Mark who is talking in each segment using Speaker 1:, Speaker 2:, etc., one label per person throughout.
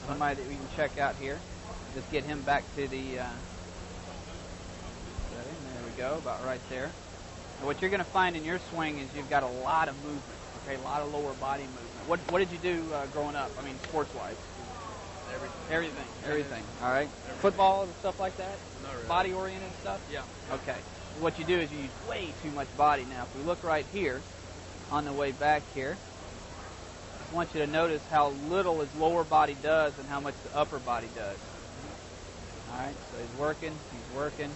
Speaker 1: somebody that we can check out here. Just get him back to the setting. There we go, about right there. And what you're going to find in your swing is you've got a lot of movement, okay, a lot of lower body movement. What did you do growing up? I mean, sports-wise? Everything. All right. Football and stuff like that?
Speaker 2: Not really.
Speaker 1: Body-oriented stuff?
Speaker 2: Yeah.
Speaker 1: Okay. What you do is you use way too much body. Now, if we look right here, on the way back here, I want you to notice how little his lower body does and how much the upper body does. All right, so he's working.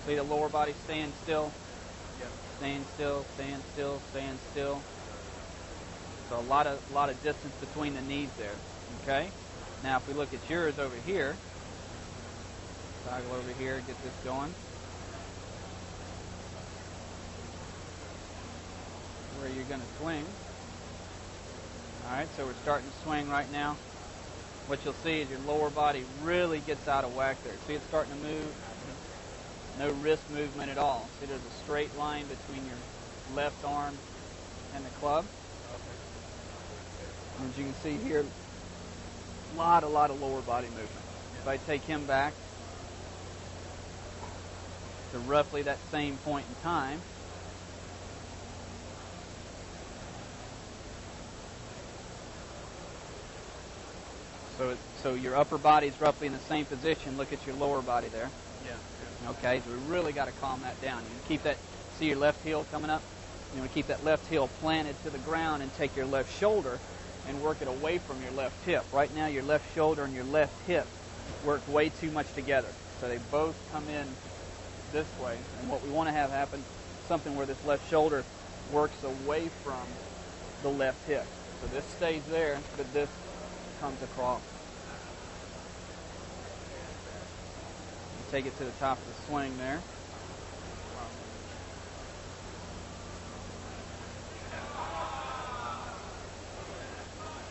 Speaker 1: See the lower body staying still?
Speaker 2: Yeah.
Speaker 1: Staying still. So a lot of distance between the knees there, okay? Now, if we look at yours over here, toggle over here, get this going. Where you're going to swing. All right, so we're starting to swing right now. What you'll see is your lower body really gets out of whack there. See, it's starting to move. No wrist movement at all. See, there's a straight line between your left arm and the club. And as you can see here, a lot of lower body movement. If I take him back to roughly that same point in time, so your upper body's roughly in the same position. Look at your lower body there.
Speaker 2: Yeah.
Speaker 1: Okay, so we really got to calm that down. You keep that, see your left heel coming up? You want to keep that left heel planted to the ground and take your left shoulder and work it away from your left hip. Right now, your left shoulder and your left hip work way too much together. So they both come in this way. And what we want to have happen, something where this left shoulder works away from the left hip. So this stays there, but this comes across. You take it to the top of the swing there.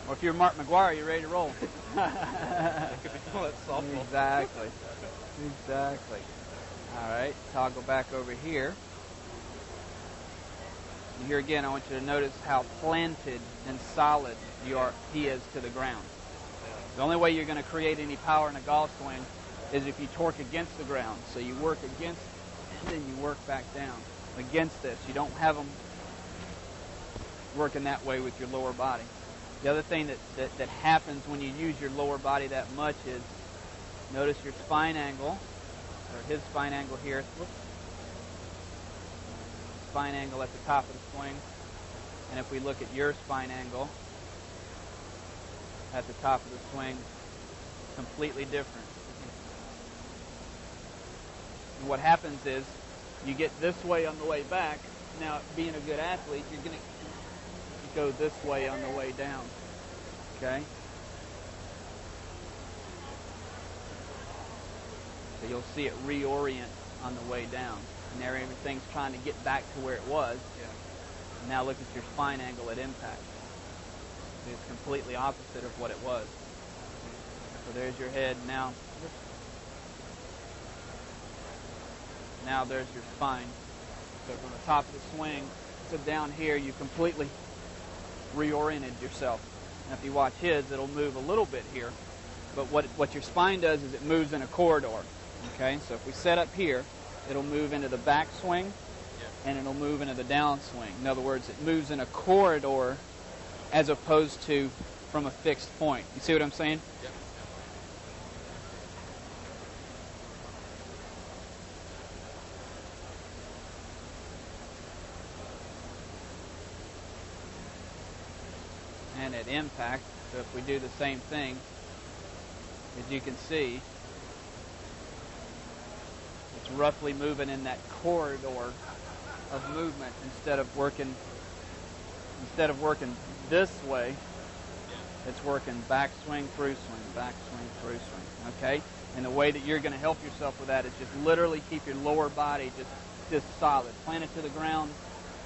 Speaker 1: Well, if you're Mark McGuire, you're ready to roll.
Speaker 2: That's softball.
Speaker 1: Exactly. All right, toggle back over here. And here again, I want you to notice how planted and solid he is to the ground. The only way you're going to create any power in a golf swing is if you torque against the ground. So you work against, and then you work back down against this. You don't have them working that way with your lower body. The other thing that happens when you use your lower body that much is, notice your spine angle, or his spine angle here. Whoops. Spine angle at the top of the swing. And if we look at your spine angle at the top of the swing, completely different. And what happens is you get this way on the way back. Now, being a good athlete, you're going to go this way on the way down. Okay? So you'll see it reorient on the way down. And there everything's trying to get back to where it was.
Speaker 2: Yeah.
Speaker 1: Now look at your spine angle at impact. It's completely opposite of what it was. So there's your head. Now there's your spine. So from the top of the swing to down here, you completely reoriented yourself. And if you watch his, it'll move a little bit here. But what your spine does is it moves in a corridor. Okay, so if we set up here, it'll move into the back swing, and it'll move into the down swing. In other words, it moves in a corridor as opposed to from a fixed point. You see what I'm saying?
Speaker 2: Yep.
Speaker 1: And at impact, so if we do the same thing, as you can see, it's roughly moving in that corridor of movement instead of working this way. It's working back swing, through swing, back swing, through swing. Okay? And the way that you're going to help yourself with that is just literally keep your lower body just solid, planted to the ground.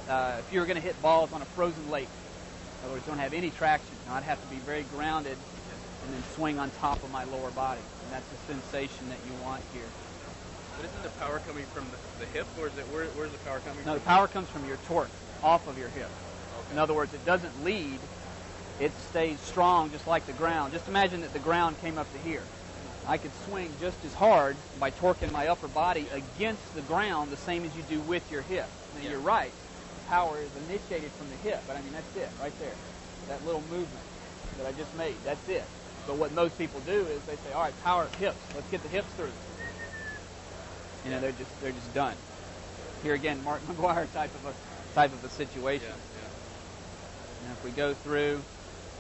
Speaker 1: If you were going to hit balls on a frozen lake, in other words, don't have any traction, I'd have to be very grounded and then swing on top of my lower body. And that's the sensation that you want here.
Speaker 2: But isn't the power coming from the hip, or is it where's the power coming from?
Speaker 1: No, the power comes from your torque off of your hip.
Speaker 2: Okay.
Speaker 1: In other words, it doesn't lead it stays strong just like the ground. Just imagine that the ground came up to here. I could swing just as hard by torquing my upper body against the ground the same as you do with your hip. Now, you're right. Power is initiated from the hip, but I mean, that's it right there. That little movement that I just made, that's it. But what most people do is they say, all right, power hips. Let's get the hips through. You know, they're just done. Here again, Mark McGuire type of a situation. And if we go through,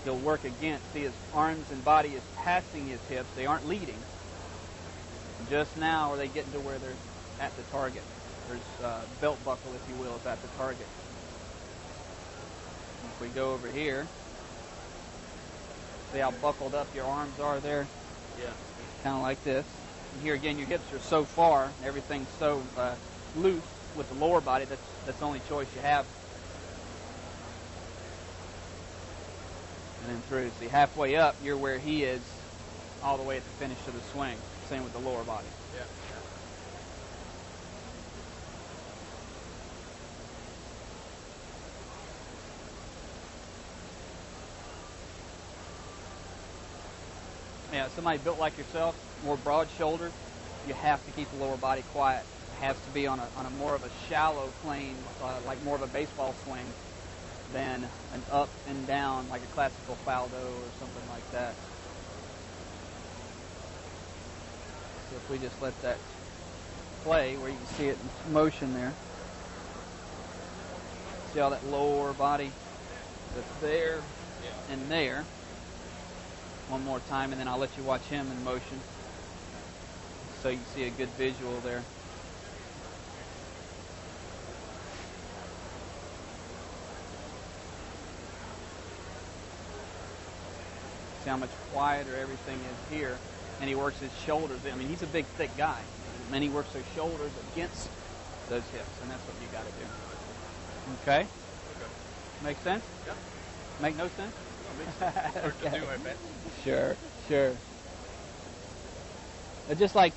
Speaker 1: he'll work against. See, his arms and body is passing his hips. They aren't leading. Just now are they getting to where they're at the target. There's belt buckle, if you will, is at the target. If we go over here, see how buckled up your arms are there?
Speaker 2: Yeah.
Speaker 1: Kind of like this. And here again, your hips are so far, everything's so loose with the lower body, that's the only choice you have. And then through. See, halfway up, you're where he is all the way at the finish of the swing. Same with the lower body.
Speaker 2: Yeah.
Speaker 1: Yeah, somebody built like yourself, more broad shouldered, you have to keep the lower body quiet. It has to be on a more of a shallow plane, like more of a baseball swing, than an up and down like a classical faldo or something like that. So if we just let that play where you can see it in motion there. See how that lower body that's there and there. One more time, and then I'll let you watch him in motion so you can see a good visual there. See how much quieter everything is here. And he works his shoulders. I mean, he's a big, thick guy. And he works those shoulders against those hips, and that's what you got to do. Okay? Make sense?
Speaker 2: Yeah.
Speaker 1: Make no sense?
Speaker 2: Makes sense. Hard to do, I bet.
Speaker 1: Sure. Just like